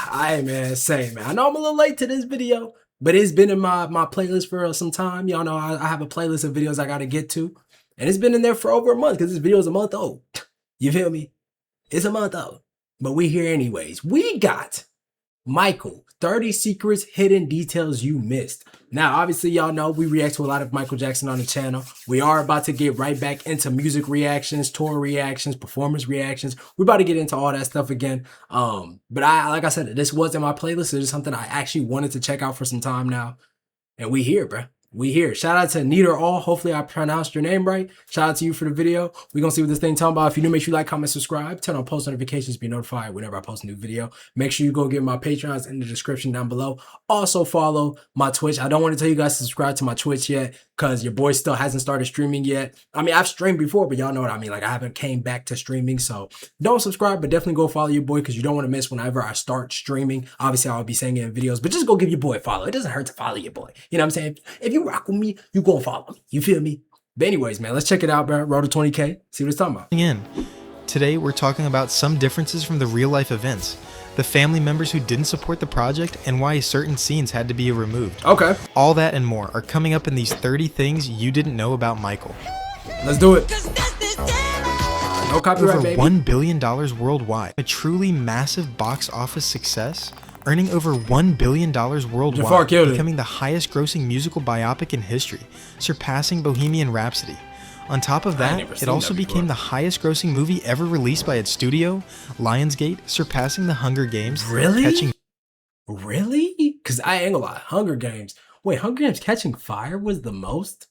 Alright, man, same, man. I know I'm a little late to this video, but it's been in my playlist for some time. Y'all know I have a playlist of videos I gotta get to, and it's been in there for over a month because this video is a month old. You feel me? It's a month old, but we here anyways. We got Michael, 30 secrets, hidden details you missed. Now, obviously, y'all know we react to a lot of Michael Jackson on the channel. We are about to get right back into music reactions, tour reactions, performance reactions. We're about to get into all that stuff again. But like I said, this wasn't my playlist. It is something I actually wanted to check out for some time now. And we here, bro. We here. Shout out to Neither All. Hopefully I pronounced your name right. Shout out to you for the video. We're going to see what this thing talking about. If you new, make sure you like, comment, subscribe. Turn on post notifications to be notified whenever I post a new video. Make sure you go get my Patreons in the description down below. Also follow my Twitch. I don't want to tell you guys to subscribe to my Twitch yet because your boy still hasn't started streaming yet. I mean, I've streamed before, but y'all know what I mean. Like, I haven't came back to streaming. So don't subscribe, but definitely go follow your boy because you don't want to miss whenever I start streaming. Obviously, I'll be saying it in videos, but just go give your boy a follow. It doesn't hurt to follow your boy. You know what I'm saying? If you rock with me, you gonna follow me. You feel me? But anyways, man, let's check it out, bro. Road to 20K. See what it's talking about. Today, we're talking about some differences from the real-life events, the family members who didn't support the project, and why certain scenes had to be removed. Okay. All that and more are coming up in these 30 things you didn't know about Michael. Let's do it. No copyright, Over baby. $1 billion worldwide. A truly massive box office success, earning over $1 billion worldwide, becoming the highest grossing musical biopic in history, surpassing Bohemian Rhapsody. On top of that, it also became the highest grossing movie ever released by its studio, Lionsgate, surpassing The Hunger Games. Really? Really? Because I ain't gonna lie, Hunger Games. Wait, Hunger Games Catching Fire was the most?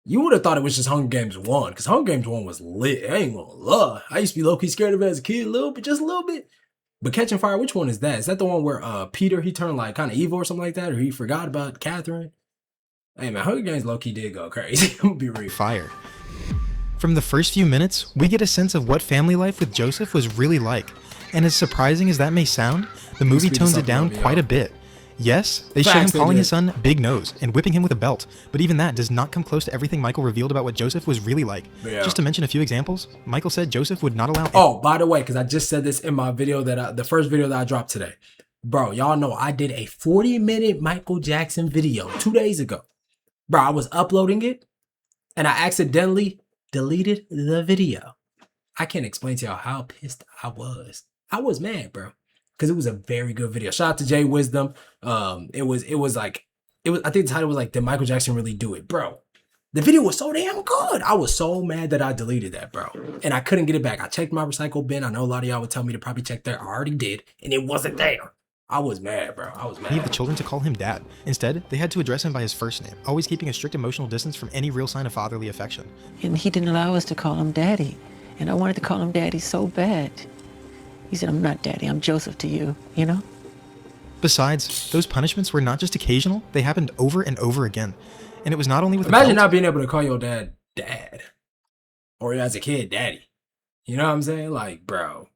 You would have thought it was just Hunger Games 1, because Hunger Games 1 was lit. I ain't gonna lie. I used to be low-key scared of it as a kid, a little bit, just a little bit. But Catching Fire, which one is that? Is that the one where Peter, he turned like kind of evil or something like that? Or he forgot about Catherine? Hey man, Hunger Games low-key did go crazy. I'm gonna be real. Fire. From the first few minutes, we get a sense of what family life with Joseph was really like. And as surprising as that may sound, the movie tones it down quite a bit. Yes, they show him calling his son Big Nose and whipping him with a belt, but even that does not come close to everything Michael revealed about what Joseph was really like. Yeah. Just to mention a few examples, Michael said Joseph would not allow— Oh, by the way, because I just said this in my video that the first video that I dropped today. Bro, y'all know I did a 40-minute Michael Jackson video 2 days ago. Bro, I was uploading it, and I accidentally deleted the video. I can't explain to y'all how pissed I was. I was mad, bro. Because it was a very good video. Shout out to Jay Wisdom. It was I think the title was like, did Michael Jackson really do it? Bro, the video was so damn good. I was so mad that I deleted that, bro. And I couldn't get it back. I checked my recycle bin. I know a lot of y'all would tell me to probably check there. I already did. And it wasn't there. I was mad, bro. I was mad. Need the children to call him dad. Instead, they had to address him by his first name, always keeping a strict emotional distance from any real sign of fatherly affection. And he didn't allow us to call him daddy. And I wanted to call him daddy so bad. He said, I'm not daddy, I'm Joseph to you, you know? Besides, those punishments were not just occasional, they happened over and over again. And it was not only with— Imagine not being able to call your dad dad. Or as a kid, daddy. You know what I'm saying? Like, bro.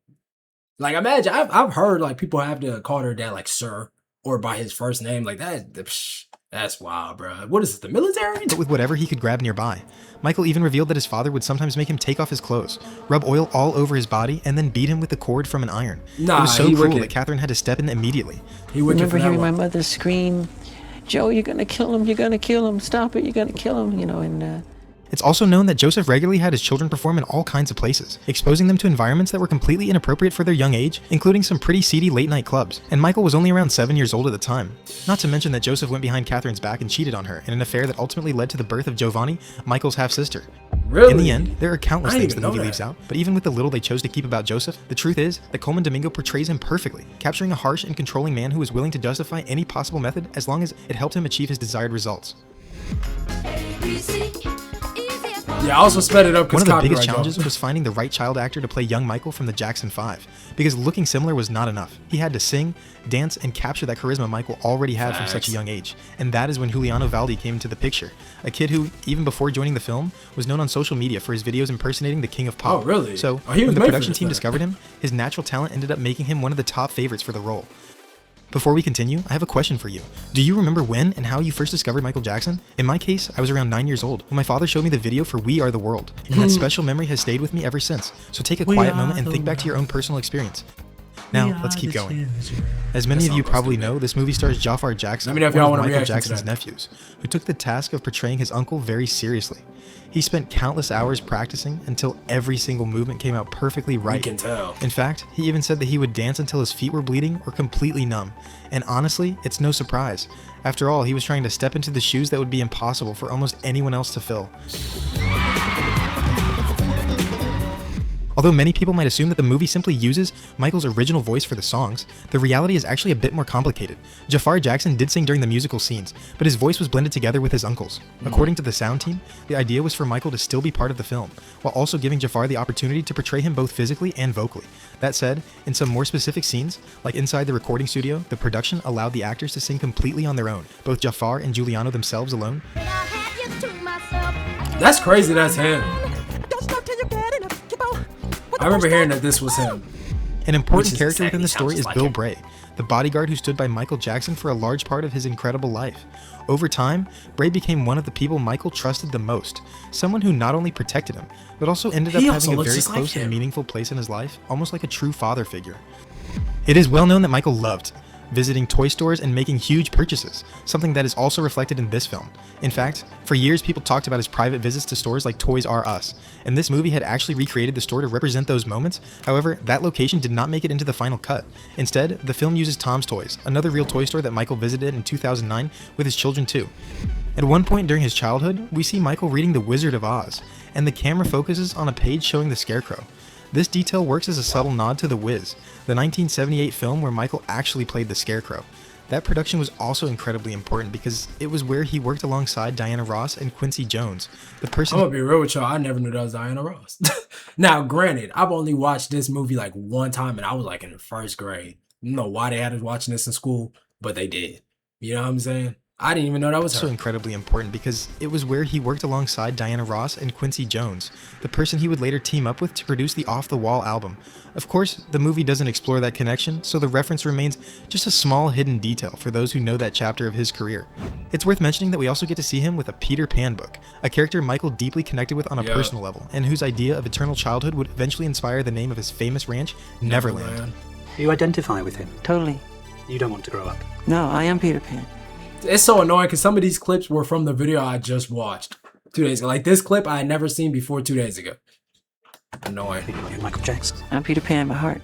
Like, imagine, I've heard like people have to call their dad like sir or by his first name. Like that's wild, bro. What is it, the military? But with whatever he could grab nearby. Michael even revealed that his father would sometimes make him take off his clothes, rub oil all over his body, and then beat him with the cord from an iron. Nah, it was so cruel that Catherine had to step in immediately. I remember hearing my mother scream, Joe, you're gonna kill him, you're gonna kill him, stop it, you're gonna kill him, you know, and It's also known that Joseph regularly had his children perform in all kinds of places, exposing them to environments that were completely inappropriate for their young age, including some pretty seedy late-night clubs. And Michael was only around 7 years old at the time. Not to mention that Joseph went behind Catherine's back and cheated on her in an affair that ultimately led to the birth of Giovanni, Michael's half-sister. Really? In the end, there are countless things the movie leaves out, but even with the little they chose to keep about Joseph, the truth is that Coleman Domingo portrays him perfectly, capturing a harsh and controlling man who is willing to justify any possible method as long as it helped him achieve his desired results. Yeah, I also sped it up because one of the biggest challenges was finding the right child actor to play young Michael from the Jackson 5, because looking similar was not enough. He had to sing, dance, and capture that charisma Michael already had from such a young age. And that is when Juliano Valdi came into the picture, a kid who, even before joining the film, was known on social media for his videos impersonating the King of Pop. Oh, really? So, when the production team discovered him, his natural talent ended up making him one of the top favorites for the role. Before we continue, I have a question for you. Do you remember when and how you first discovered Michael Jackson? In my case, I was around 9 years old when my father showed me the video for We Are the World, and that special memory has stayed with me ever since. So take a quiet moment and think back to your own personal experience. Now, let's keep going. As many of you probably know, this movie stars Jafar Jackson, Let me know if one y'all of want a Michael reaction to Jackson's that. nephews, who took the task of portraying his uncle very seriously. He spent countless hours practicing until every single movement came out perfectly right. You can tell. In fact, he even said that he would dance until his feet were bleeding or completely numb. And honestly, it's no surprise. After all, he was trying to step into the shoes that would be impossible for almost anyone else to fill. Although many people might assume that the movie simply uses Michael's original voice for the songs, the reality is actually a bit more complicated. Jafar Jackson did sing during the musical scenes, but his voice was blended together with his uncle's. According to the sound team, the idea was for Michael to still be part of the film, while also giving Jafar the opportunity to portray him both physically and vocally. That said, in some more specific scenes, like inside the recording studio, the production allowed the actors to sing completely on their own, both Jafar and Giuliano themselves alone. That's crazy, that's him. I remember hearing that this was him. An important Which is character within the exactly story is sounds just Bill like him. Bray, the bodyguard who stood by Michael Jackson for a large part of his incredible life. Over time, Bray became one of the people Michael trusted the most, someone who not only protected him, but also ended up He also having a looks very just like close and him. meaningful place in his life, almost like a true father figure. It is well known that Michael loved visiting toy stores and making huge purchases, something that is also reflected in this film. In fact, for years people talked about his private visits to stores like Toys R Us, and this movie had actually recreated the store to represent those moments. However, that location did not make it into the final cut. Instead, the film uses Tom's Toys, another real toy store that Michael visited in 2009 with his children too. At one point during his childhood, we see Michael reading The Wizard of Oz, and the camera focuses on a page showing the Scarecrow. This detail works as a subtle nod to The Wiz, the 1978 film where Michael actually played the Scarecrow. That production was also incredibly important because it was where he worked alongside Diana Ross and Quincy Jones, the person I'm gonna be real with y'all. I never knew that was Diana Ross. Now, granted, I've only watched this movie like one time, and I was like in the first grade. I don't know why they had us watching this in school, but they did. You know what I'm saying? I didn't even know that was also her. incredibly important because it was where he worked alongside Diana Ross and Quincy Jones, the person he would later team up with to produce the Off the Wall album. Of course, the movie doesn't explore that connection, so the reference remains just a small hidden detail for those who know that chapter of his career. It's worth mentioning that we also get to see him with a Peter Pan book, a character Michael deeply connected with on a personal level, and whose idea of eternal childhood would eventually inspire the name of his famous ranch, Neverland. You identify with him. Totally. You don't want to grow up. No, I am Peter Pan. It's so annoying because some of these clips were from the video I just watched 2 days ago. Like this clip I had never seen before 2 days ago. Annoying. You're Michael Jackson. I'm Peter Pan by heart.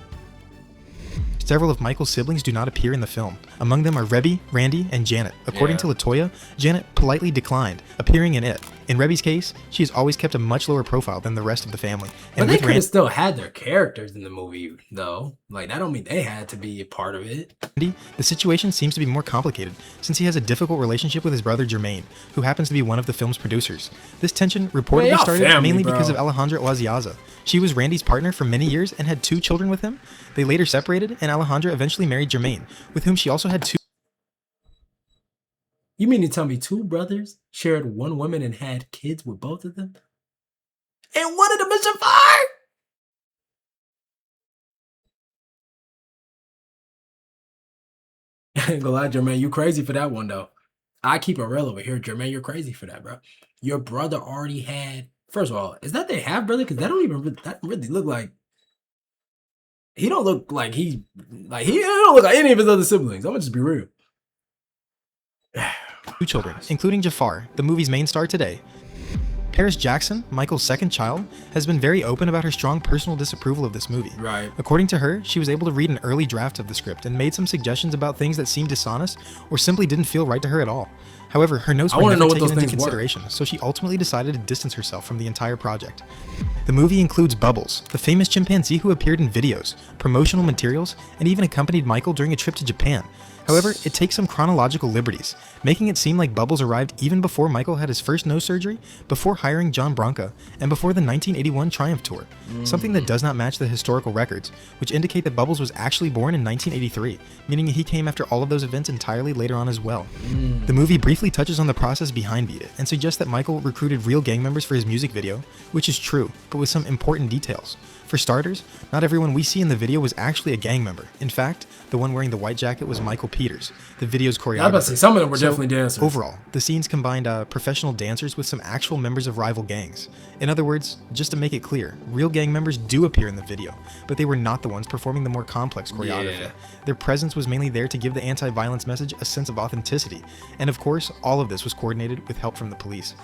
Several of Michael's siblings do not appear in the film. Among them are Rebby, Randy, and Janet. According to LaToya, Janet politely declined appearing in it. In Rebby's case, she has always kept a much lower profile than the rest of the family. But And they with could have still had their characters in the movie, though. Like, that don't mean they had to be a part of it. Randy, the situation seems to be more complicated since he has a difficult relationship with his brother Jermaine, who happens to be one of the film's producers. This tension reportedly y'all started family, mainly because bro. of Alejandra Oaziaza. She was Randy's partner for many years and had 2 children with him. They later separated, and Alejandra eventually married Jermaine, with whom she also had 2. You mean to tell me 2 brothers shared one woman and had kids with both of them? And one of them is Jafar? I ain't gonna lie, Jermaine, you crazy for that one, though. I keep it real over here. Jermaine, you're crazy for that, bro. Your brother already had... First of all, is that they have brother? Because that don't even that really look like... He don't look like he don't look like any of his other siblings. I'm gonna just be real. 2 children, including Jafar, the movie's main star today. Paris Jackson, Michael's second child, has been very open about her strong personal disapproval of this movie. Right. According to her, she was able to read an early draft of the script and made some suggestions about things that seemed dishonest or simply didn't feel right to her at all. However, her notes were wanna never know what taken those into things were. consideration, so she ultimately decided to distance herself from the entire project. The movie includes Bubbles, the famous chimpanzee who appeared in videos, promotional materials, and even accompanied Michael during a trip to Japan. However, it takes some chronological liberties, making it seem like Bubbles arrived even before Michael had his first nose surgery, before hiring John Branca, and before the 1981 Triumph Tour, something that does not match the historical records, which indicate that Bubbles was actually born in 1983, meaning he came after all of those events entirely later on as well. The movie briefly touches on the process behind Beat It, and suggests that Michael recruited real gang members for his music video, which is true, but with some important details. For starters, not everyone we see in the video was actually a gang member. In fact, the one wearing the white jacket was Michael Peters, the video's choreographer. I was about to say, some of them were definitely dancers. Overall, the scenes combined professional dancers with some actual members of rival gangs. In other words, just to make it clear, real gang members do appear in the video, but they were not the ones performing the more complex choreography. Yeah. Their presence was mainly there to give the anti-violence message a sense of authenticity, and of course, all of this was coordinated with help from the police.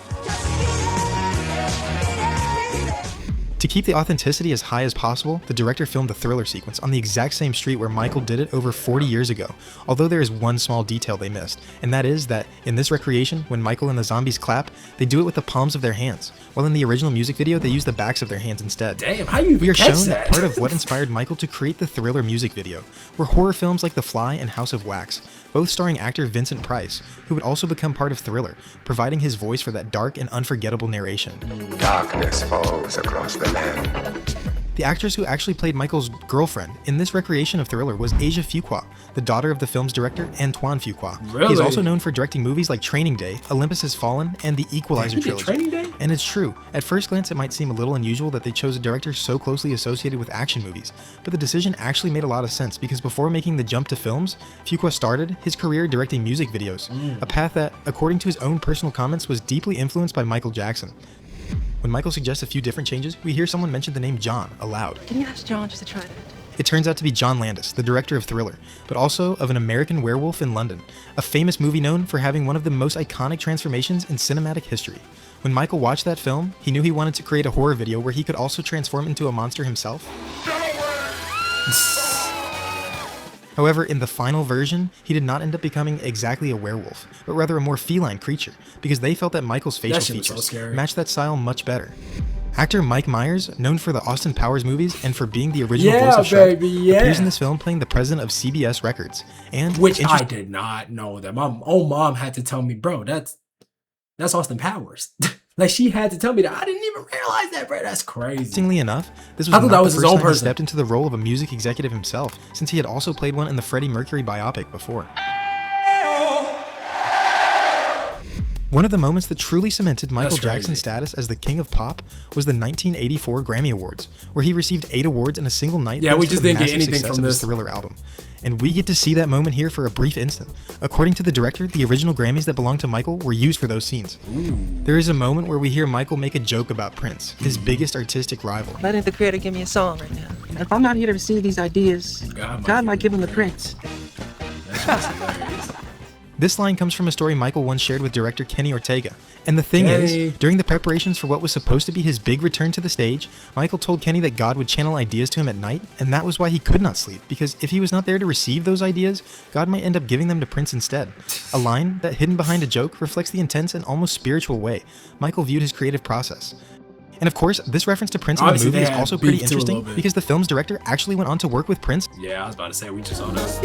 To keep the authenticity as high as possible, the director filmed the Thriller sequence on the exact same street where Michael did it over 40 years ago, although there is one small detail they missed, and that is that in this recreation, when Michael and the zombies clap, they do it with the palms of their hands, while in the original music video they use the backs of their hands instead. Damn, how you We are catch shown that? that part of what inspired Michael to create the Thriller music video were horror films like The Fly and House of Wax, both starring actor Vincent Price, who would also become part of Thriller, providing his voice for that dark and unforgettable narration. Darkness falls across the land. The actress who actually played Michael's girlfriend in this recreation of Thriller was Asia Fuqua, the daughter of the film's director Antoine Fuqua. Really? He is also known for directing movies like Training Day, Olympus Has Fallen, and the Equalizer He did trilogy. Training Day? And it's true, at first glance it might seem a little unusual that they chose a director so closely associated with action movies, but the decision actually made a lot of sense because before making the jump to films, Fuqua started his career directing music videos, a path that, according to his own personal comments, was deeply influenced by Michael Jackson. When Michael suggests a few different changes, we hear someone mention the name John aloud. Can you ask John just to try that? It turns out to be John Landis, the director of Thriller, but also of An American Werewolf in London, a famous movie known for having one of the most iconic transformations in cinematic history. When Michael watched that film, he knew he wanted to create a horror video where he could also transform into a monster himself. However, in the final version, he did not end up becoming exactly a werewolf, but rather a more feline creature, because they felt that Michael's facial shit was so features scary. matched that style much better. Actor Mike Myers, known for the Austin Powers movies and for being the original voice of Shrek, appears in this film playing the president of CBS Records. And Which I did not know that. My own mom had to tell me, bro, that's Austin Powers. Like, she had to tell me that. I didn't even realize that, bro. That's crazy. Interestingly enough, this was I thought not that the was his first own time he person. stepped into the role of a music executive himself, since he had also played one in the Freddie Mercury biopic before. One of the moments that truly cemented Michael That's crazy. Jackson's status as the king of pop was the 1984 Grammy Awards, where he received 8 awards in a single night. Yeah, thanks we to just the didn't get massive anything success from of his this. Thriller album. And we get to see that moment here for a brief instant. According to the director, the original Grammys that belonged to Michael were used for those scenes. There is a moment where we hear Michael make a joke about Prince, his biggest artistic rival. Why didn't the creator give me a song right now? If I'm not here to receive these ideas, God might give him the prince. This line comes from a story Michael once shared with director Kenny Ortega. And the thing Kenny. is, during the preparations for what was supposed to be his big return to the stage, Michael told Kenny that God would channel ideas to him at night, and that was why he could not sleep, because if he was not there to receive those ideas, God might end up giving them to Prince instead. A line that, hidden behind a joke, reflects the intense and almost spiritual way Michael viewed his creative process. And of course, this reference to Prince in the Obviously, movie they is had also beef pretty too a interesting, little bit. because the film's director actually went on to work with Prince. Yeah, I was about to say, we just saw this.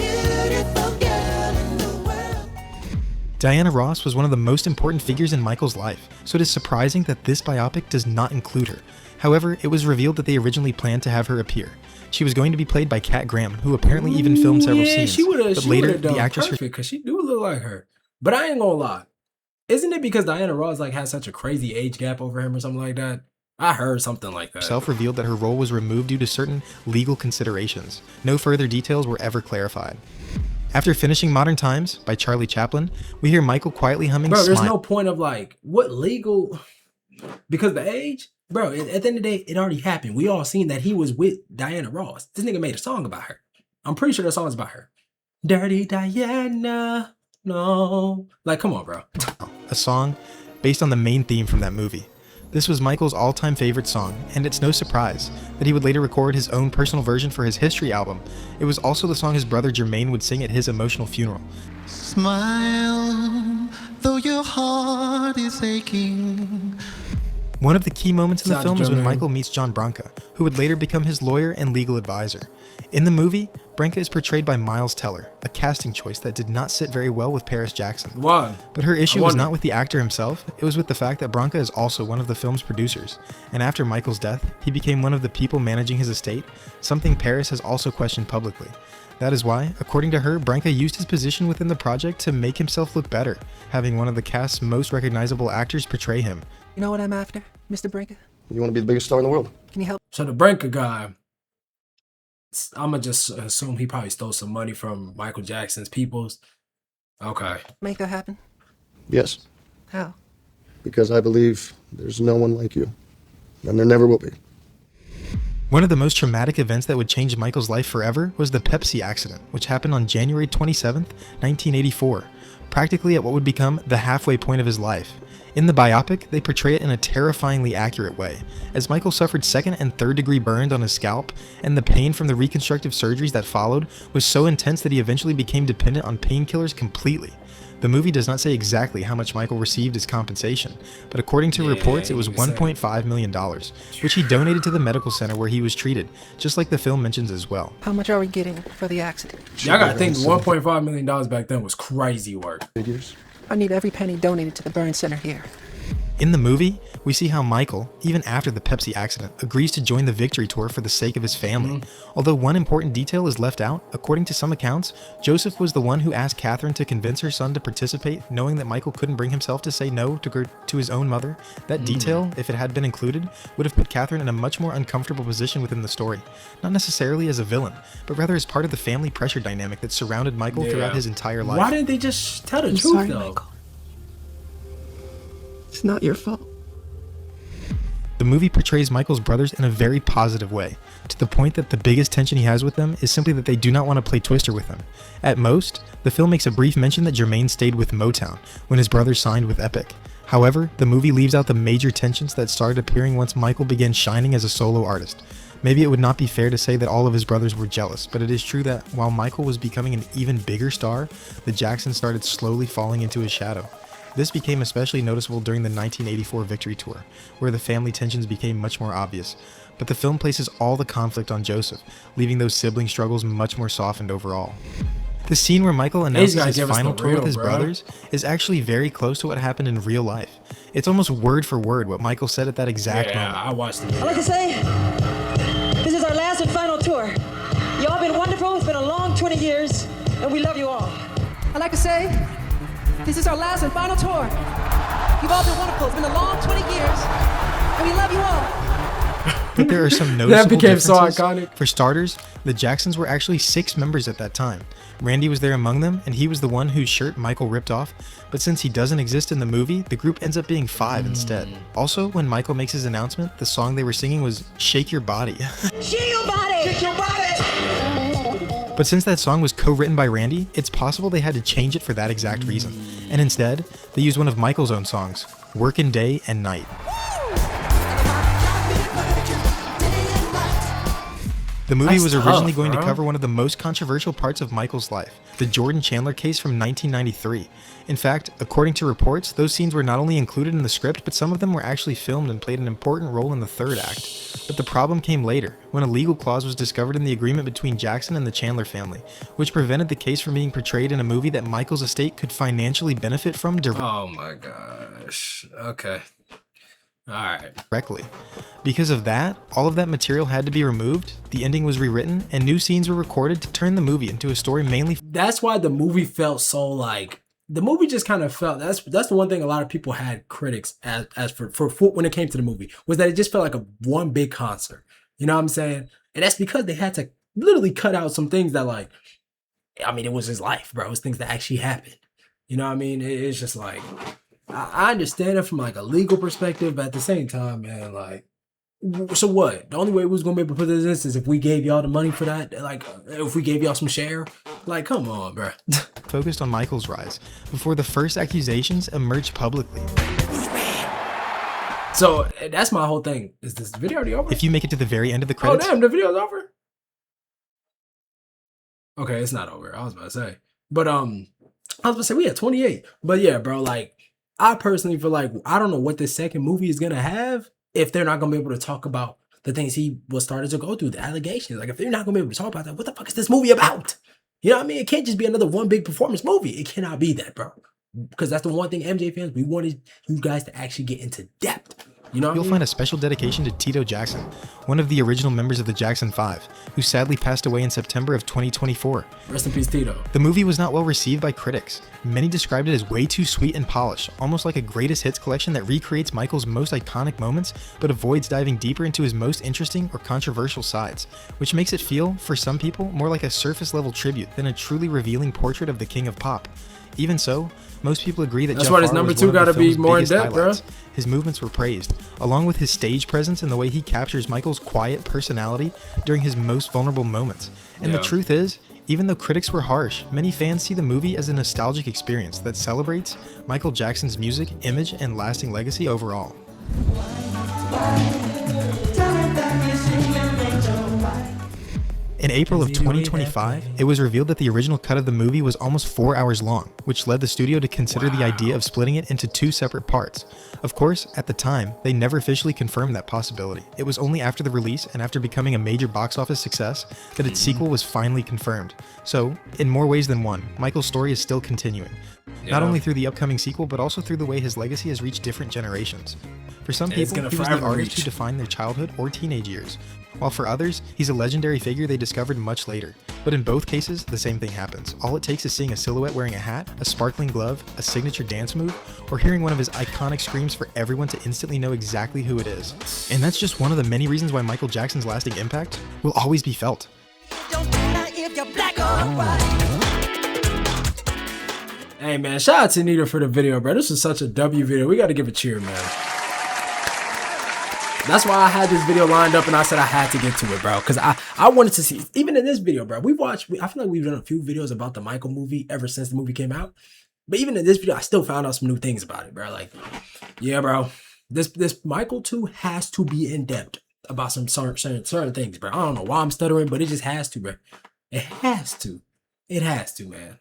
Diana Ross was one of the most important figures in Michael's life, so it is surprising that this biopic does not include her. However, it was revealed that they originally planned to have her appear. She was going to be played by Kat Graham, who apparently even filmed several yeah, scenes. she would but have later, done the actress perfect because she do look like her. But I ain't gonna lie, isn't it because Diana Ross like has such a crazy age gap over him or something like that? I heard something like that. herself revealed that her role was removed due to certain legal considerations. No further details were ever clarified. After finishing Modern Times by Charlie Chaplin, we hear Michael quietly humming Bro, there's Smile. no point of like what legal because the age, bro. At the end of the day, it already happened. We all seen that he was with Diana Ross. This nigga made a song about her. I'm pretty sure the song is about her. Dirty Diana, no. Like, come on, bro. A song based on the main theme from that movie. This was Michael's all-time favorite song, and it's no surprise that he would later record his own personal version for his History album. It was also the song his brother Jermaine would sing at his emotional funeral. Smile, though your heart is aching. One of the key moments in the Sounds film is when Jermaine. Michael meets John Branca, who would later become his lawyer and legal advisor. In the movie, Branca is portrayed by Miles Teller, a casting choice that did not sit very well with Paris Jackson. Why? But her issue was wonder. not with the actor himself, it was with the fact that Branca is also one of the film's producers, and after Michael's death, he became one of the people managing his estate, something Paris has also questioned publicly. That is why, according to her, Branca used his position within the project to make himself look better, having one of the cast's most recognizable actors portray him. You know what I'm after, Mr. Brinker? You want to be the biggest star in the world. Can you help? So the Branca guy, I'ma just assume he probably stole some money from Michael Jackson's peoples. Okay. Make that happen? Yes, How? because I believe there's no one like you, and there never will be. One of the most traumatic events that would change Michael's life forever was the Pepsi accident, which happened on January 27th, 1984, practically at what would become the halfway point of his life. In the biopic, they portray it in a terrifyingly accurate way, as Michael suffered second and third degree burns on his scalp, and the pain from the reconstructive surgeries that followed was so intense that he eventually became dependent on painkillers completely. The movie does not say exactly how much Michael received as compensation, but according to reports it was $1.5 million, which he donated to the medical center where he was treated, just like the film mentions as well. How much are we getting for the accident? Y'all gotta think $1.5 million back then was crazy work. I need every penny donated to the burn center here. In the movie, we see how Michael, even after the Pepsi accident, agrees to join the Victory Tour for the sake of his family. Although one important detail is left out, according to some accounts, Joseph was the one who asked Catherine to convince her son to participate, knowing that Michael couldn't bring himself to say no to his own mother. That detail, if it had been included, would have put Catherine in a much more uncomfortable position within the story. Not necessarily as a villain, but rather as part of the family pressure dynamic that surrounded Michael throughout his entire life. Why didn't they just tell the truth, Sorry, though? Michael. It's not your fault. The movie portrays Michael's brothers in a very positive way, to the point that the biggest tension he has with them is simply that they do not want to play Twister with him. At most, the film makes a brief mention that Jermaine stayed with Motown when his brothers signed with Epic. However, the movie leaves out the major tensions that started appearing once Michael began shining as a solo artist. Maybe it would not be fair to say that all of his brothers were jealous, but it is true that while Michael was becoming an even bigger star, the Jacksons started slowly falling into his shadow. This became especially noticeable during the 1984 Victory Tour, where the family tensions became much more obvious. But the film places all the conflict on Joseph, leaving those sibling struggles much more softened overall. The scene where Michael announces his final tour with his brothers is actually very close to what happened in real life. It's almost word for word what Michael said at that exact moment. I watched it. I'd like to say, this is our last and final tour. Y'all been wonderful. It's been a long 20 years, and we love you all. I'd like to say, this is our last and final tour. You've all been wonderful. It's been a long 20 years, and we love you all. But there are some noticeable That became so differences. iconic. For starters, the Jacksons were actually 6 members at that time. Randy was there among them, and he was the one whose shirt Michael ripped off, but since he doesn't exist in the movie, the group ends up being 5 instead. Also, when Michael makes his announcement, the song they were singing was Shake Your Body. Shake your body! Shake your body! But since that song was co-written by Randy, it's possible they had to change it for that exact reason. And instead, they used one of Michael's own songs, Workin' Day and Night. The movie was originally going to cover one of the most controversial parts of Michael's life, the Jordan Chandler case from 1993. In fact, according to reports, those scenes were not only included in the script, but some of them were actually filmed and played an important role in the third act. But the problem came later, when a legal clause was discovered in the agreement between Jackson and the Chandler family, which prevented the case from being portrayed in a movie that Michael's estate could financially benefit from Oh my gosh. Okay. Alright. Directly. Because of that, all of that material had to be removed, the ending was rewritten, and new scenes were recorded to turn the movie into a story mainly. That's why the movie felt so like, the movie just kind of felt, that's the one thing a lot of people had critics as for when it came to the movie, was that it just felt like a one big concert. You know what I'm saying? And that's because they had to literally cut out some things that, like, I mean, it was his life, bro. It was things that actually happened. You know what I mean? It's just like, I understand it from like a legal perspective, but at the same time, man, like, so what? The only way we was gonna be able to put this in is if we gave y'all the money for that, like, if we gave y'all some share. Like, come on, bro. Focused on Michael's rise before the first accusations emerged publicly. So that's my whole thing. Is this video already over? If you make it to the very end of the credits, Oh damn, the video's over. Okay, it's not over. I was about to say, but I was about to say we had 28. But yeah, bro, like, I personally feel like I don't know what this second movie is gonna have if they're not gonna be able to talk about the things he was started to go through, the allegations. Like, if they're not gonna be able to talk about that, what the fuck is this movie about? You know what I mean? It can't just be another one big performance movie. It cannot be that, bro. Because that's the one thing MJ fans, we wanted you guys to actually get into depth You know what you'll I mean? find a special dedication to Tito Jackson, one of the original members of the Jackson 5, who sadly passed away in September of 2024. Rest in peace, Tito. The movie was not well received by critics. Many described it as way too sweet and polished, almost like a greatest hits collection that recreates Michael's most iconic moments, but avoids diving deeper into his most interesting or controversial sides, which makes it feel, for some people, more like a surface-level tribute than a truly revealing portrait of the king of pop. Even so, most people agree that That's Jeff why his Farr number was two one of gotta the be film's more in biggest depth, bro. highlights. His movements were praised, along with his stage presence and the way he captures Michael's quiet personality during his most vulnerable moments. And the truth is, even though critics were harsh, many fans see the movie as a nostalgic experience that celebrates Michael Jackson's music, image, and lasting legacy overall. In April of 2025, it was revealed that the original cut of the movie was almost 4 hours long, which led the studio to consider the idea of splitting it into 2 separate parts. Of course, at the time, they never officially confirmed that possibility. It was only after the release and after becoming a major box office success that its sequel was finally confirmed. So, in more ways than one, Michael's story is still continuing. Not only through the upcoming sequel, but also through the way his legacy has reached different generations. For some people, he was the artist who defined their childhood or teenage years, while for others, he's a legendary figure they discovered much later. But in both cases, the same thing happens. All it takes is seeing a silhouette wearing a hat, a sparkling glove, a signature dance move, or hearing one of his iconic screams for everyone to instantly know exactly who it is. And that's just one of the many reasons why Michael Jackson's lasting impact will always be felt. Hey man, shout out to Nita for the video, bro. This is such a W video. We gotta give a cheer, man. That's why I had this video lined up and I said I had to get to it, bro. Because I wanted to see, even in this video, bro, I feel like we've done a few videos about the Michael movie ever since the movie came out. But even in this video, I still found out some new things about it, bro. Like, yeah, bro, this Michael 2 has to be in depth about some certain things, bro. I don't know why I'm stuttering, but it just has to, bro. It has to. It has to, man.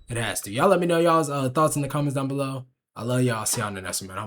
It has to. Y'all let me know y'all's thoughts in the comments down below. I love y'all. See y'all in the next one, man. I'm out.